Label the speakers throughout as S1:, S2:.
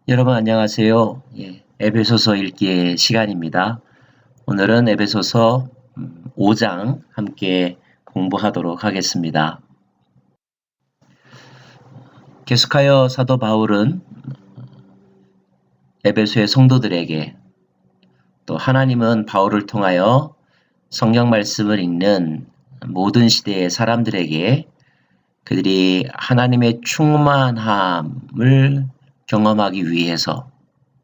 S1: 여러분 안녕하세요. 에베소서 읽기의 시간입니다. 오늘은 에베소서 5장 함께 공부하도록 하겠습니다. 계속하여 사도 바울은 에베소의 성도들에게 또 하나님은 바울을 통하여 성경 말씀을 읽는 모든 시대의 사람들에게 그들이 하나님의 충만함을 경험하기 위해서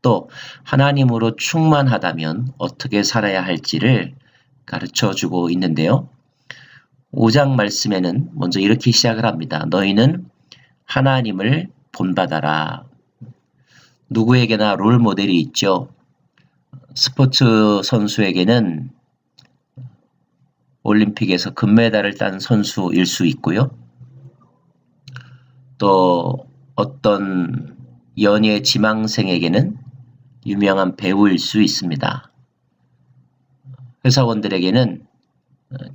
S1: 또 하나님으로 충만하다면 어떻게 살아야 할지를 가르쳐 주고 있는데요. 5장 말씀에는 먼저 이렇게 시작을 합니다. 너희는 하나님을 본받아라. 누구에게나 롤 모델이 있죠. 스포츠 선수에게는 올림픽에서 금메달을 딴 선수일 수 있고요. 또 어떤 연예 지망생에게는 유명한 배우일 수 있습니다. 회사원들에게는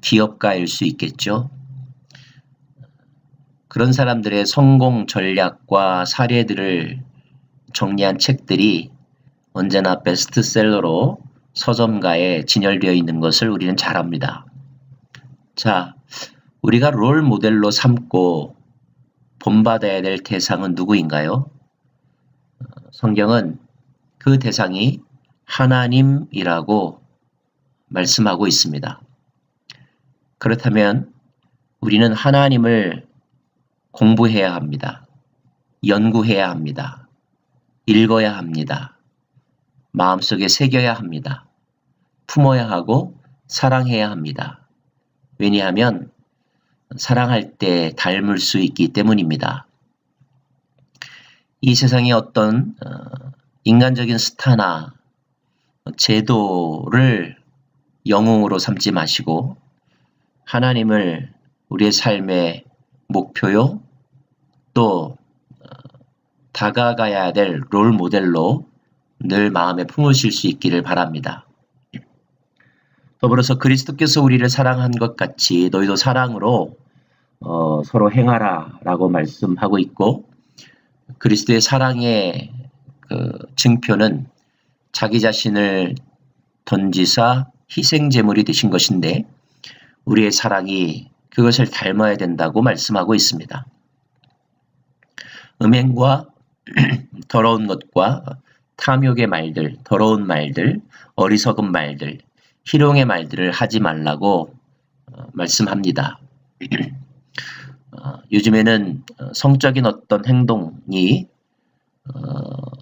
S1: 기업가일 수 있겠죠. 그런 사람들의 성공 전략과 사례들을 정리한 책들이 언제나 베스트셀러로 서점가에 진열되어 있는 것을 우리는 잘 압니다. 자, 우리가 롤 모델로 삼고 본받아야 될 대상은 누구인가요? 성경은 그 대상이 하나님이라고 말씀하고 있습니다. 그렇다면 우리는 하나님을 공부해야 합니다. 연구해야 합니다. 읽어야 합니다. 마음속에 새겨야 합니다. 품어야 하고 사랑해야 합니다. 왜냐하면 사랑할 때 닮을 수 있기 때문입니다. 이 세상의 어떤 인간적인 스타나 제도를 영웅으로 삼지 마시고 하나님을 우리의 삶의 목표요 또 다가가야 될 롤 모델로 늘 마음에 품으실 수 있기를 바랍니다. 더불어서 그리스도께서 우리를 사랑한 것 같이 너희도 사랑으로 서로 행하라 라고 말씀하고 있고 그리스도의 사랑의 그 증표는 자기 자신을 던지사 희생 제물이 되신 것인데 우리의 사랑이 그것을 닮아야 된다고 말씀하고 있습니다. 음행과 더러운 것과 탐욕의 말들, 더러운 말들, 어리석은 말들, 희롱의 말들을 하지 말라고 말씀합니다. 요즘에는 성적인 어떤 행동이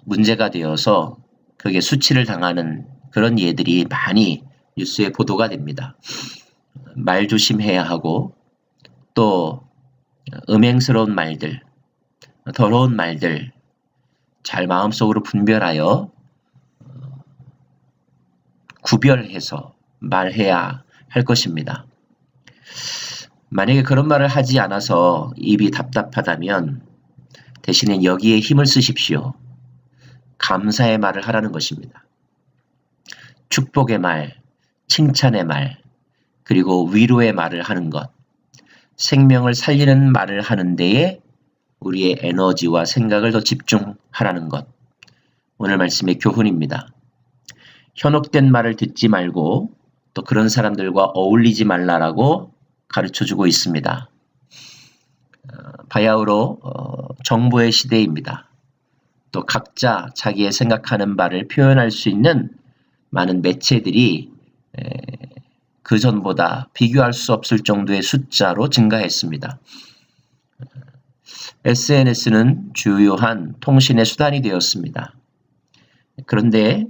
S1: 문제가 되어서 그게 수치를 당하는 그런 예들이 많이 뉴스에 보도가 됩니다. 말 조심해야 하고 또 음행스러운 말들, 더러운 말들 잘 마음속으로 분별하여 구별해서 말해야 할 것입니다. 만약에 그런 말을 하지 않아서 입이 답답하다면 대신에 여기에 힘을 쓰십시오. 감사의 말을 하라는 것입니다. 축복의 말, 칭찬의 말, 그리고 위로의 말을 하는 것, 생명을 살리는 말을 하는 데에 우리의 에너지와 생각을 더 집중하라는 것. 오늘 말씀의 교훈입니다. 현혹된 말을 듣지 말고 또 그런 사람들과 어울리지 말라라고 가르쳐주고 있습니다. 바야흐로 정보의 시대입니다. 또 각자 자기의 생각하는 바를 표현할 수 있는 많은 매체들이 그전보다 비교할 수 없을 정도의 숫자로 증가했습니다. SNS는 주요한 통신의 수단이 되었습니다. 그런데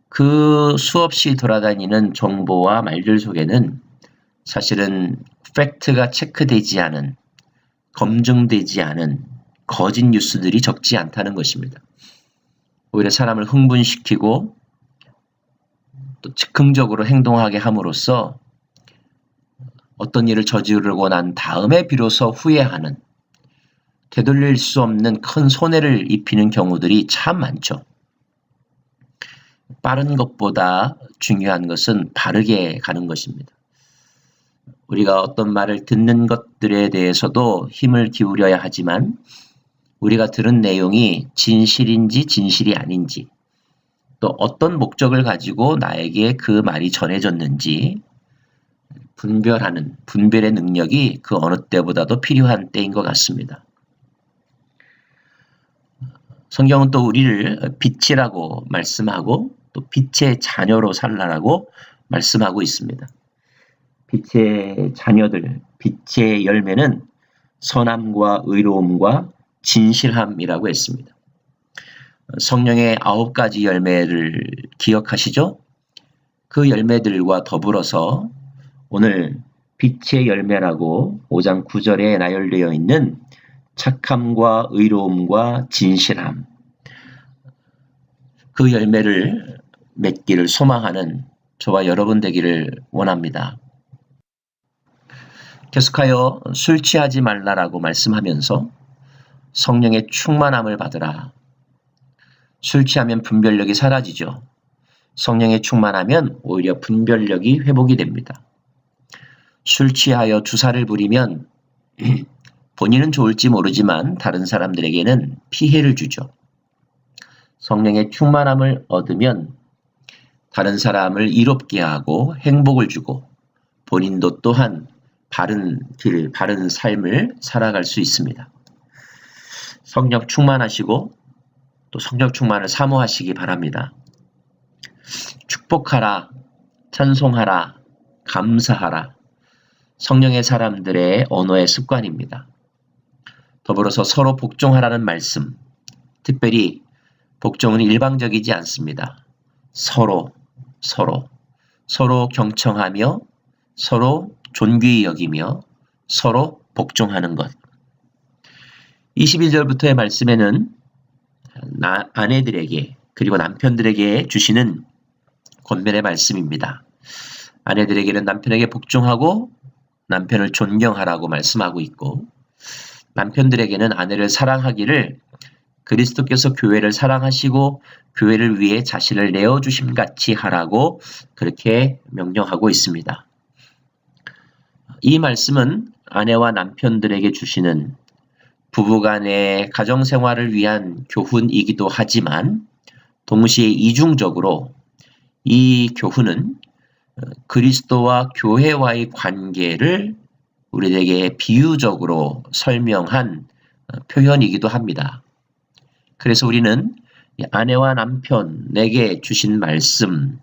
S1: 그 수없이 돌아다니는 정보와 말들 속에는 사실은 팩트가 체크되지 않은, 검증되지 않은 거짓 뉴스들이 적지 않다는 것입니다. 오히려 사람을 흥분시키고 또 즉흥적으로 행동하게 함으로써 어떤 일을 저지르고 난 다음에 비로소 후회하는 되돌릴 수 없는 큰 손해를 입히는 경우들이 참 많죠. 빠른 것보다 중요한 것은 바르게 가는 것입니다. 우리가 어떤 말을 듣는 것들에 대해서도 힘을 기울여야 하지만 우리가 들은 내용이 진실인지 진실이 아닌지, 또 어떤 목적을 가지고 나에게 그 말이 전해졌는지 분별의 능력이 그 어느 때보다도 필요한 때인 것 같습니다. 성경은 또 우리를 빛이라고 말씀하고 또 빛의 자녀로 살라라고 말씀하고 있습니다. 빛의 자녀들, 빛의 열매는 선함과 의로움과 진실함이라고 했습니다. 성령의 9가지 열매를 기억하시죠? 그 열매들과 더불어서 오늘 빛의 열매라고 5장 9절에 나열되어 있는 착함과 의로움과 진실함, 그 열매를 맺기를 소망하는 저와 여러분 되기를 원합니다. 계속하여 술 취하지 말라라고 말씀하면서 성령의 충만함을 받으라. 술 취하면 분별력이 사라지죠. 성령에 충만하면 오히려 분별력이 회복이 됩니다. 술 취하여 주사를 부리면 본인은 좋을지 모르지만 다른 사람들에게는 피해를 주죠. 성령의 충만함을 얻으면 다른 사람을 이롭게 하고 행복을 주고 본인도 또한 바른 길, 바른 삶을 살아갈 수 있습니다. 성령 충만하시고 또 성령 충만을 사모하시기 바랍니다. 축복하라, 찬송하라, 감사하라. 성령의 사람들의 언어의 습관입니다. 더불어서 서로 복종하라는 말씀, 특별히 복종은 일방적이지 않습니다. 서로 경청하며 서로 존귀히 여기며 서로 복종하는 것. 21절부터의 말씀에는 아내들에게 그리고 남편들에게 주시는 권면의 말씀입니다. 아내들에게는 남편에게 복종하고 남편을 존경하라고 말씀하고 있고, 남편들에게는 아내를 사랑하기를 그리스도께서 교회를 사랑하시고 교회를 위해 자신을 내어주심 같이 하라고 그렇게 명령하고 있습니다. 이 말씀은 아내와 남편들에게 주시는 부부간의 가정생활을 위한 교훈이기도 하지만 동시에 이중적으로 이 교훈은 그리스도와 교회와의 관계를 우리에게 비유적으로 설명한 표현이기도 합니다. 그래서 우리는 아내와 남편에게 주신 말씀,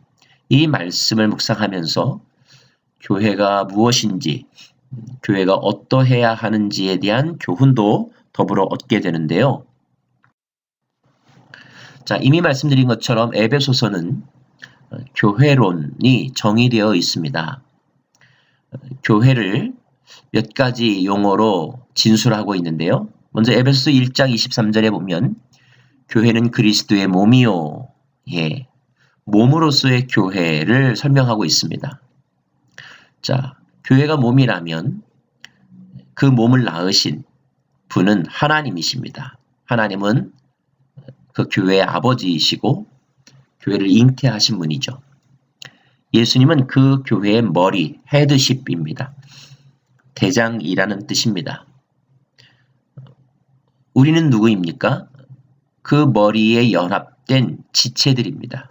S1: 이 말씀을 묵상하면서 교회가 무엇인지, 교회가 어떠해야 하는지에 대한 교훈도 더불어 얻게 되는데요. 자, 이미 말씀드린 것처럼 에베소서는 교회론이 정의되어 있습니다. 교회를 몇 가지 용어로 진술하고 있는데요. 먼저 에베소서 1장 23절에 보면 교회는 그리스도의 몸이요. 예, 몸으로서의 교회를 설명하고 있습니다. 자, 교회가 몸이라면 그 몸을 낳으신 분은 하나님이십니다. 하나님은 그 교회의 아버지이시고 교회를 잉태하신 분이죠. 예수님은 그 교회의 머리, 헤드십입니다. 대장이라는 뜻입니다. 우리는 누구입니까? 그 머리에 연합된 지체들입니다.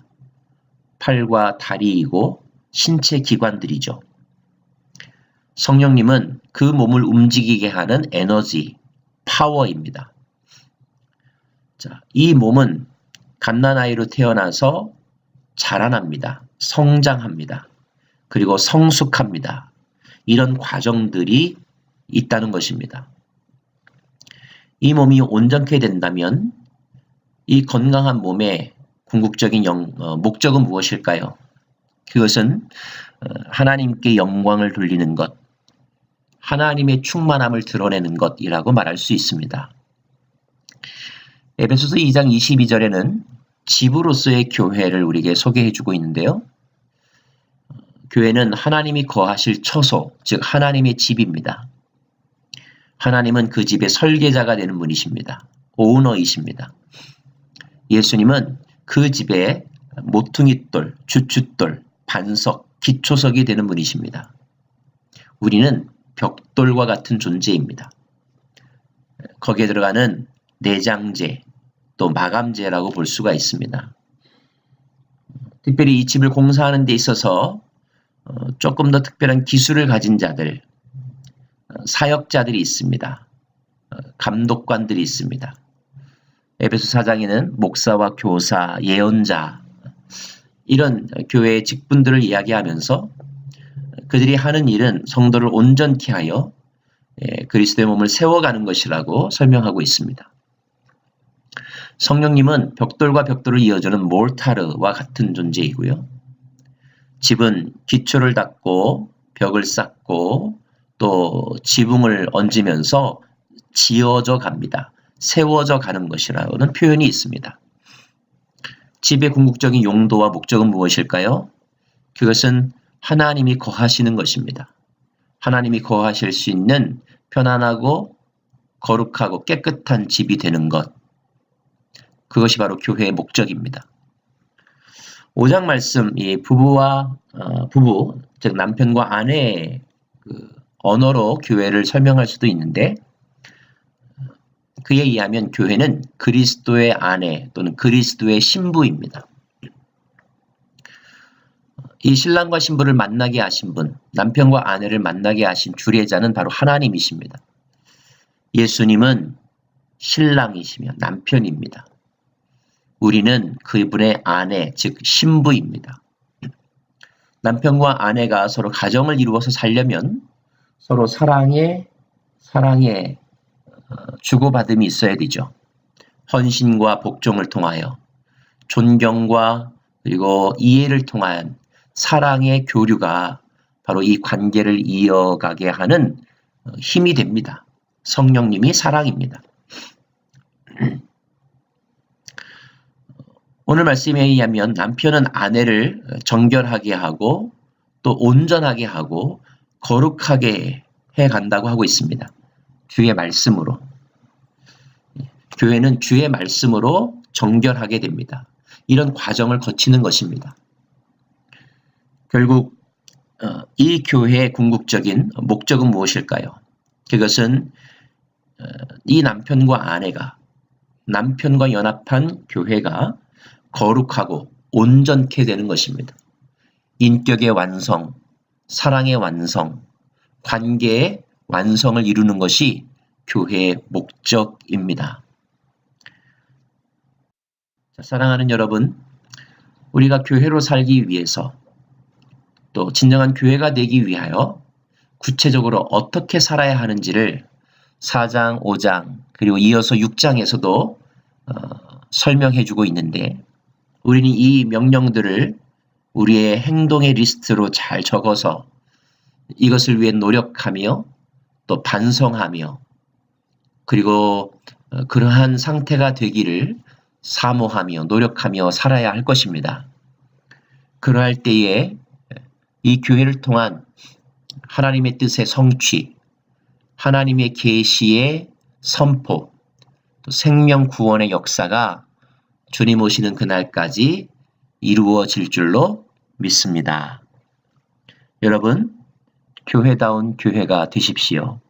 S1: 팔과 다리이고 신체 기관들이죠. 성령님은 그 몸을 움직이게 하는 에너지, 파워입니다. 자, 이 몸은 갓난아이로 태어나서 자라납니다. 성장합니다. 그리고 성숙합니다. 이런 과정들이 있다는 것입니다. 이 몸이 온전케 된다면 이 건강한 몸의 궁극적인 목적은 무엇일까요? 그것은 하나님께 영광을 돌리는 것, 하나님의 충만함을 드러내는 것이라고 말할 수 있습니다. 에베소서 2장 22절에는 집으로서의 교회를 우리에게 소개해주고 있는데요. 교회는 하나님이 거하실 처소, 즉 하나님의 집입니다. 하나님은 그 집의 설계자가 되는 분이십니다. 오너이십니다. 예수님은 그 집의 모퉁이돌, 주춧돌, 반석, 기초석이 되는 분이십니다. 우리는 벽돌과 같은 존재입니다. 거기에 들어가는 내장제, 또 마감제라고 볼 수가 있습니다. 특별히 이 집을 공사하는 데 있어서 조금 더 특별한 기술을 가진 자들, 사역자들이 있습니다. 감독관들이 있습니다. 에베소 4장에는 목사와 교사, 예언자 이런 교회의 직분들을 이야기하면서 그들이 하는 일은 성도를 온전케 하여 그리스도의 몸을 세워가는 것이라고 설명하고 있습니다. 성령님은 벽돌과 벽돌을 이어주는 몰타르와 같은 존재이고요. 집은 기초를 닦고 벽을 쌓고 또 지붕을 얹으면서 지어져 갑니다. 세워져 가는 것이라는 표현이 있습니다. 집의 궁극적인 용도와 목적은 무엇일까요? 그것은 하나님이 거하시는 것입니다. 하나님이 거하실 수 있는 편안하고 거룩하고 깨끗한 집이 되는 것. 그것이 바로 교회의 목적입니다. 5장 말씀, 이 부부, 즉 남편과 아내의 언어로 교회를 설명할 수도 있는데 그에 의하면 교회는 그리스도의 아내 또는 그리스도의 신부입니다. 이 신랑과 신부를 만나게 하신 분, 남편과 아내를 만나게 하신 주례자는 바로 하나님이십니다. 예수님은 신랑이시며 남편입니다. 우리는 그분의 아내, 즉 신부입니다. 남편과 아내가 서로 가정을 이루어서 살려면 서로 사랑에 주고받음이 있어야 되죠. 헌신과 복종을 통하여 존경과 그리고 이해를 통한 사랑의 교류가 바로 이 관계를 이어가게 하는 힘이 됩니다. 성령님이 사랑입니다. 오늘 말씀에 의하면 남편은 아내를 정결하게 하고 또 온전하게 하고 거룩하게 해간다고 하고 있습니다. 주의 말씀으로. 교회는 주의 말씀으로 정결하게 됩니다. 이런 과정을 거치는 것입니다. 결국 이 교회의 궁극적인 목적은 무엇일까요? 그것은 이 남편과 아내가, 남편과 연합한 교회가 거룩하고 온전케 되는 것입니다. 인격의 완성, 사랑의 완성, 관계의 완성을 이루는 것이 교회의 목적입니다. 자, 사랑하는 여러분, 우리가 교회로 살기 위해서 또 진정한 교회가 되기 위하여 구체적으로 어떻게 살아야 하는지를 4장, 5장 그리고 이어서 6장에서도 설명해주고 있는데 우리는 이 명령들을 우리의 행동의 리스트로 잘 적어서 이것을 위해 노력하며 또 반성하며 그리고 그러한 상태가 되기를 사모하며 노력하며 살아야 할 것입니다. 그러할 때에 이 교회를 통한 하나님의 뜻의 성취, 하나님의 계시의 선포, 또 생명 구원의 역사가 주님 오시는 그날까지 이루어질 줄로 믿습니다. 여러분, 교회다운 교회가 되십시오.